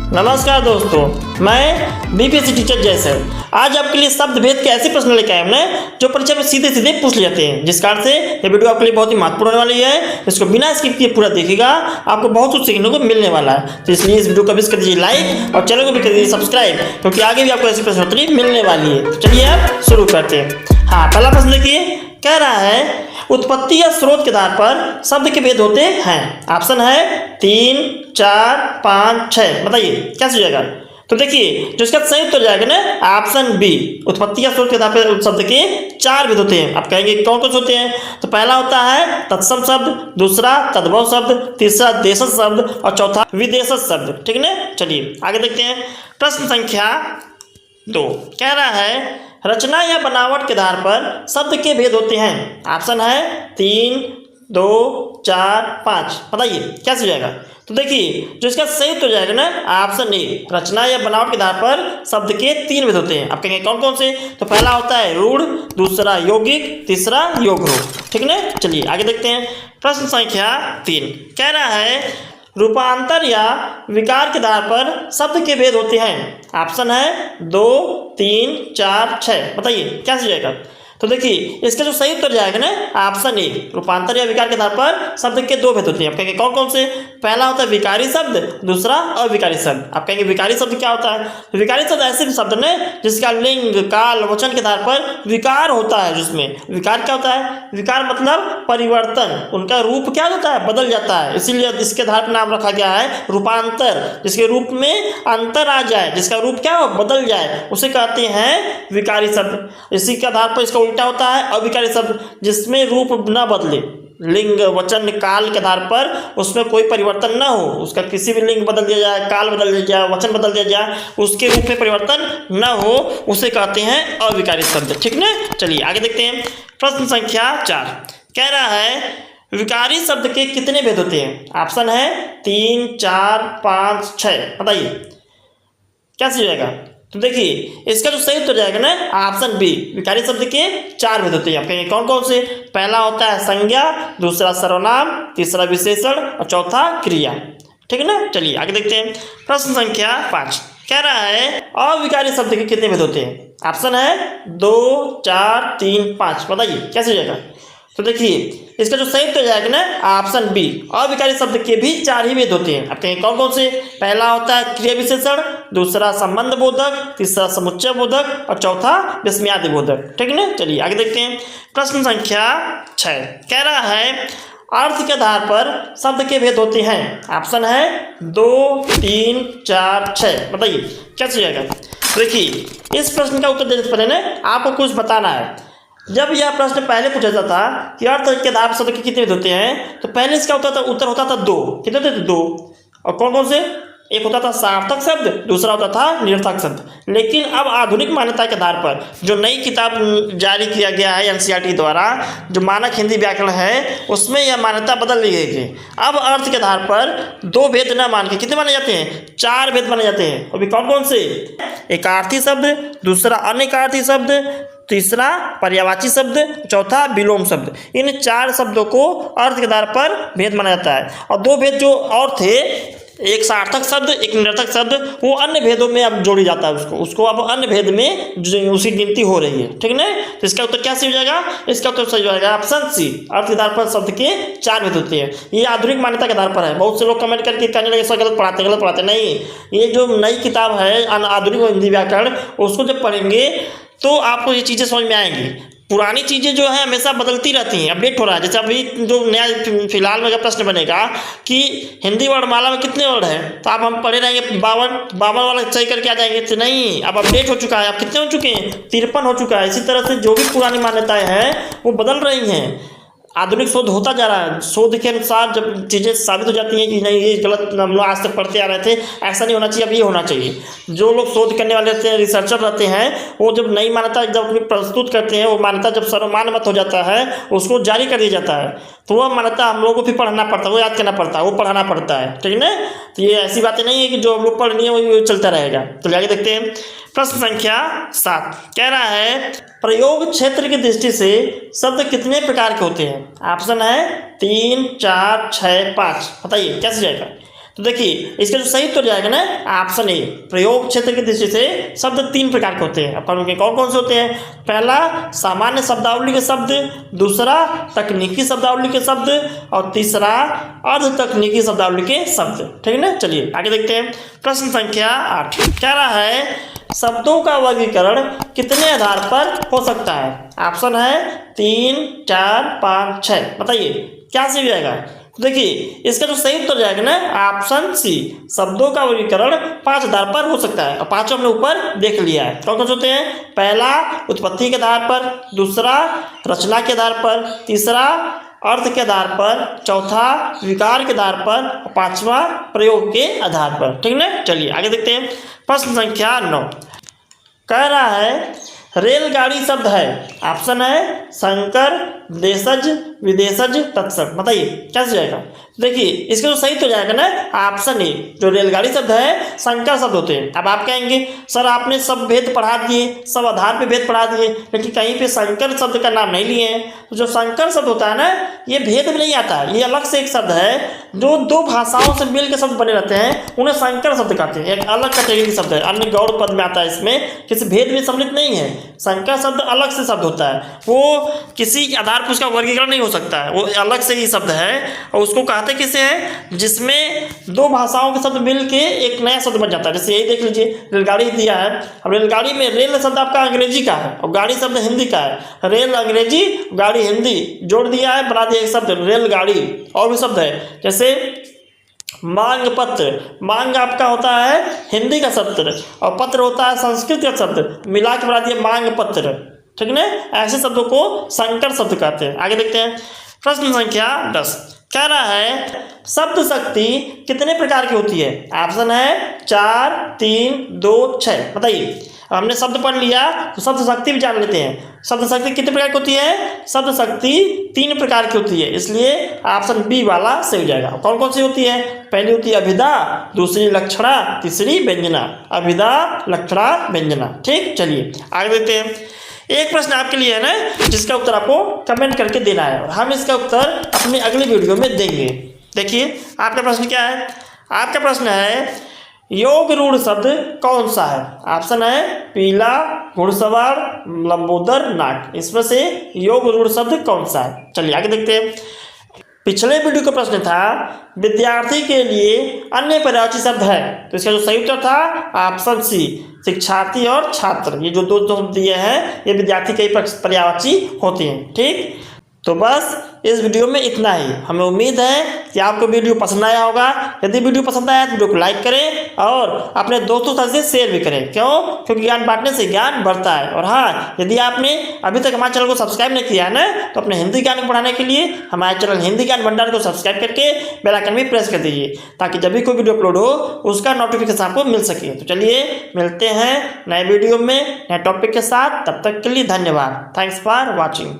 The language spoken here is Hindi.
नमस्कार दोस्तों, मैं बीपीएससी टीचर जयसर आज आपके लिए शब्द भेद के ऐसे प्रश्न लेकर आए हमने जो परीक्षा में सीधे सीधे पूछ लेते हैं, जिस कारण से ये वीडियो आपके लिए बहुत ही महत्वपूर्ण होने वाली है। इसको बिना स्किप किए पूरा देखिएगा, आपको बहुत कुछ सीखने को मिलने वाला है। तो इसलिए इस वीडियो को भी कर दीजिए लाइक और चैनल को भी कर दीजिए सब्सक्राइब, क्योंकि आगे भी आपको ऐसी प्रश्नोत्तरी मिलने वाली है। तो चलिए आप शुरू करते हैं। हाँ, पहला प्रश्न देखिए, कह रहा है उत्पत्ति या स्रोत के आधार पर शब्द के भेद होते हैं। ऑप्शन है 3, 4, 5, 6। बताइए क्या हो जाएगा। तो देखिए जो इसका संयुक्त हो जाएगा ना, ऑप्शन बी। उत्पत्ति या स्रोत के आधार पर शब्द के 4 भेद होते हैं। आप कहेंगे कौन कौन से होते हैं। तो पहला होता है तत्सम शब्द, दूसरा तद्भव शब्द, तीसरा देशज शब्द और चौथा विदेशज शब्द। ठीक है ना, चलिए आगे देखते हैं। प्रश्न संख्या 2 कह रहा है रचना या बनावट के आधार पर शब्द के भेद होते हैं। ऑप्शन है 3, 2, 4, 5। बताइए क्या हो जाएगा। तो देखिए जो इसका संयुक्त हो जाएगा ना, ऑप्शन ए। रचना या बनावट के आधार पर शब्द के 3 भेद होते हैं। आप कहेंगे कौन कौन से। तो पहला होता है रूढ़, दूसरा यौगिक, तीसरा योगरूप। ठीक है, चलिए आगे देखते हैं। प्रश्न संख्या 3 कह रहा है रूपांतर या विकार के आधार पर शब्द के भेद होते हैं। ऑप्शन है 2, 3, 4, 6। बताइए क्या हो जाएगा। तो देखिए इसका जो सही उत्तर जाएगा ना, ऑप्शन ए। रूपांतर या विकार के आधार पर शब्द के 2 भेद होते हैं। आप कहेंगे कौन कौन से। पहला होता है विकारी शब्द, दूसरा अविकारी शब्द। आप कहेंगे विकारी शब्द क्या होता है। विकारी शब्द ऐसे शब्द ने जिसका लिंग, काल, वचन के आधार पर विकार होता है। जिसमें विकार क्या होता है। विकार मतलब परिवर्तन, उनका रूप क्या होता है, बदल जाता है। इसीलिए इसके आधार पर नाम रखा गया है रूपांतर। जिसके रूप में अंतर आ जाए, जिसका रूप क्या हो, बदल जाए, उसे कहते हैं विकारी शब्द। इसी के आधार पर इसका उल्टा होता है अविकारी शब्द, जिसमें रूप न बदले, लिंग, वचन, काल के आधार पर उसमें कोई परिवर्तन न हो। उसका किसी भी लिंग बदल दिया जाए, काल बदल दिया जाए, वचन बदल दिया जाए, उसके रूप में परिवर्तन न हो, उसे कहते हैं अविकारी शब्द। ठीक ना, चलिए आगे देखते हैं। प्रश्न संख्या 4 कह रहा है विकारी शब्द के कितने भेद होते हैं। ऑप्शन है 3, 4, 5, 6। बताइए क्या सही जाएगा। तो देखिए इसका जो सही उत्तर जाएगा ना, ऑप्शन बी। विकारी शब्द के 4 भेद होते हैं। आप कहेंगे कौन कौन से। पहला होता है संज्ञा, दूसरा सर्वनाम, तीसरा विशेषण और चौथा क्रिया। ठीक है ना, चलिए आगे देखते हैं। प्रश्न संख्या 5 कह रहा है अविकारी शब्द के कितने भेद होते हैं। ऑप्शन है 2, 4, 3, 5। बताइए कैसे हो जाएगा। तो देखिए इसका जो सही उत्तर जाएगा ना, ऑप्शन बी। अविकारी शब्द के भी 4 ही भेद होते हैं। आप कहेंगे कौन कौन से। पहला होता है क्रिया विशेषण, दूसरा संबंध बोधक, तीसरा समुच्चय बोधक और चौथा विस्मयादि बोधक। ठीक है ना, चलिए आगे देखते हैं। प्रश्न संख्या 6 कह रहा है अर्थ के आधार पर शब्द के भेद होते हैं। ऑप्शन है 2, 3, 4, 6। बताइए क्या सही जाएगा। देखिए इस प्रश्न का उत्तर देने से पहले ना आपको कुछ बताना है। जब यह प्रश्न पहले पूछा जाता था कि अर्थ के आधार पर शब्द के कितने भेद होते हैं, तो पहले इसका उत्तर होता था 2। कितने होते थे, 2। और कौन कौन से। एक होता था सार्थक शब्द, दूसरा होता था निरर्थक शब्द। लेकिन अब आधुनिक मान्यता के आधार पर जो नई किताब जारी किया गया है एनसीईआरटी द्वारा, जो मानक हिंदी व्याकरण है, उसमें यह मान्यता बदल ली गई है। अब अर्थ के आधार पर 2 भेद न मान के कितने माने जाते हैं, 4 भेद माने जाते हैं। अभी कौन कौन से। एकार्थी शब्द, दूसरा अनेकार्थी शब्द, तीसरा पर्यायवाची शब्द, चौथा विलोम शब्द। इन 4 शब्दों को अर्थ के आधार पर भेद माना जाता है। और 2 भेद जो और थे, एक सार्थक शब्द, एक निरर्थक शब्द, वो अन्य भेदों में अब जोड़ी जाता है। उसको अब अन्य भेद में उसी गिनती हो रही है। ठीक है ना, तो इसका उत्तर क्या सही हो जाएगा। इसका उत्तर सही हो जाएगा ऑप्शन सी। अर्थ के आधार पर शब्द के 4 भेद होते हैं। ये आधुनिक मान्यता के आधार पर है। बहुत से लोग कमेंट करके कहने लगे सर गलत पढ़ाते नहीं। ये जो नई किताब है आधुनिक हिंदी व्याकरण, उसको जब पढ़ेंगे तो आपको ये चीज़ें समझ में आएंगी। पुरानी चीज़ें जो है हमेशा बदलती रहती हैं, अपडेट हो रहा है। जैसे अभी जो नया फिलहाल में अगर प्रश्न बनेगा कि हिंदी वर्णमाला में कितने वर्ड हैं, तो आप हम पढ़े रहेंगे 52 वाला सही करके आ जाएंगे। तो नहीं, अब अपडेट हो चुका है। अब कितने हो चुके हैं, 53 हो चुका है। इसी तरह से जो भी पुरानी मान्यताएं हैं वो बदल रही हैं। आधुनिक शोध होता जा रहा है। शोध के अनुसार जब चीज़ें साबित हो जाती हैं कि नहीं ये गलत, हम लोग आज तक पढ़ते आ रहे थे, ऐसा नहीं होना चाहिए, अब ये होना चाहिए। जो लोग शोध करने वाले रहते हैं, रिसर्चर रहते हैं, वो जब नई मान्यता जब प्रस्तुत करते हैं, वो मान्यता जब सर्वमान्य मत हो जाता है, उसको जारी कर दिया जाता है, तो वह मान्यता हम लोगों को फिर पढ़ना पड़ता है, वो याद करना पड़ता है, वो पढ़ाना पड़ता है। ठीक है ना, तो ये ऐसी बातें नहीं है कि जो हम लोग पढ़ लिए वही चलता रहेगा। तो आगे देखते हैं। प्रश्न संख्या 7 कह रहा है प्रयोग क्षेत्र की दृष्टि से शब्द कितने प्रकार के होते हैं। ऑप्शन है 3, 4, 6, 5। बताइए कैसे जाएगा। तो देखिए इसका जो सही उत्तर जाएगा ना ऑप्शन ए। प्रयोग क्षेत्र की दृष्टि से शब्द 3 प्रकार के होते हैं। अब उनके कौन कौन से होते हैं? पहला सामान्य शब्दावली के शब्द, दूसरा तकनीकी शब्दावली के शब्द और तीसरा अर्ध तकनीकी शब्दावली के शब्द। ठीक है ना, चलिए आगे देखते हैं। प्रश्न संख्या 8 कह रहा है शब्दों का वर्गीकरण कितने आधार पर हो सकता है? ऑप्शन है 3, 4, 5, 6। बताइए क्या सही जाएगा? तो देखिए इसका जो सही उत्तर जाएगा ना ऑप्शन सी। शब्दों का वर्गीकरण 5 आधार पर हो सकता है और 5 हमने ऊपर देख लिया है। कौन कौन से होते हैं? पहला उत्पत्ति के आधार पर, दूसरा रचना के आधार पर, तीसरा अर्थ के आधार पर, चौथा विकार के आधार पर, पांचवा प्रयोग के आधार पर। ठीक ना, चलिए आगे देखते हैं। प्रश्न संख्या 9 कह रहा है रेलगाड़ी शब्द है। ऑप्शन है संकर, देशज, विदेशज, तत्सम। बताइए क्या सही जाएगा? देखिए इसका जो सही तो जाएगा ना ऑप्शन ए। जो रेलगाड़ी शब्द है संकर शब्द होते हैं। अब आप कहेंगे सर आपने सब भेद पढ़ा दिए, सब आधार पे भेद पढ़ा दिए, लेकिन कहीं पे संकर शब्द का नाम नहीं लिए हैं। तो जो संकर शब्द होता है ना ये भेद में नहीं आता, ये अलग से एक शब्द है जो 2 भाषाओं से मिल के शब्द बने रहते हैं, उन्हें संकर शब्द कहते हैं। एक अलग कैटेगरी शब्द है, अन्य गौड़ पद में आता है, इसमें किसी भेद में सम्मिलित नहीं है। संकर शब्द अलग से शब्द होता है, वो किसी आधार पर उसका वर्गीकरण नहीं हो सकता है, वो अलग से ही शब्द है। और उसको कहते किसे है? जिसमें 2 भाषाओं के शब्द मिल के एक नया शब्द बन जाता है। जैसे यही देख लीजिए रेलगाड़ी दिया है। अब रेलगाड़ी में रेल शब्द आपका अंग्रेजी का है और गाड़ी शब्द हिंदी का है। रेल अंग्रेजी, गाड़ी हिंदी, जोड़ दिया है, बना दिया एक शब्द रेलगाड़ी। और भी शब्द है जैसे मांग पत्र। मांग आपका होता है हिंदी का शब्द और पत्र होता है संस्कृत का शब्द, मिला के बना दिया मांग पत्र। ठीक है, ऐसे शब्दों को संकर शब्द कहते हैं। आगे देखते हैं। प्रश्न संख्या 10 कह रहा है शब्द शक्ति कितने प्रकार की होती है? ऑप्शन है 4, 3, 2, 6। बताइए हमने शब्द पढ़ लिया तो शब्द शक्ति भी जान लेते हैं। शब्द शक्ति कितने प्रकार की होती है? शब्द शक्ति 3 प्रकार की होती है, इसलिए ऑप्शन बी वाला सही हो जाएगा। कौन कौन सी होती है? पहली होती है अभिधा, दूसरी लक्षणा, तीसरी व्यंजना। अभिधा, लक्षणा, व्यंजना। ठीक, चलिए आगे देखते हैं। एक प्रश्न आपके लिए है ना जिसका उत्तर आपको कमेंट करके देना है और हम इसका उत्तर अपनी अगली वीडियो में देंगे। देखिए आपका प्रश्न क्या है? आपका प्रश्न है योग रूढ़ शब्द कौन सा है? ऑप्शन है पीला, घुड़सवार, लंबोदर, नाट। इसमें से योग रूढ़ शब्द कौन सा है? चलिए आगे देखते हैं। पिछले वीडियो का प्रश्न था विद्यार्थी के लिए अन्य पर्यायवाची शब्द है, तो इसका जो सही उत्तर था ऑप्शन सी शिक्षार्थी और छात्र। ये जो 2 शब्द दिए हैं ये विद्यार्थी के पर्यायवाची होते हैं। ठीक, तो बस इस वीडियो में इतना ही। हमें उम्मीद है कि आपको वीडियो पसंद आया होगा। यदि वीडियो पसंद आया तो वीडियो को लाइक करें और अपने दोस्तों से शेयर भी करें। क्यों? क्योंकि ज्ञान बांटने से ज्ञान बढ़ता है। और हाँ, यदि आपने अभी तक हमारे चैनल को सब्सक्राइब नहीं किया है ना तो अपने हिंदी ज्ञान को बढ़ाने के लिए हमारे चैनल हिंदी ज्ञान भंडार को सब्सक्राइब करके बेल आइकन भी प्रेस कर दीजिए ताकि जब भी कोई वीडियो अपलोड हो उसका नोटिफिकेशन आपको मिल सके। तो चलिए मिलते हैं नए वीडियो में नए टॉपिक के साथ। तब तक के लिए धन्यवाद। Thanks for watching.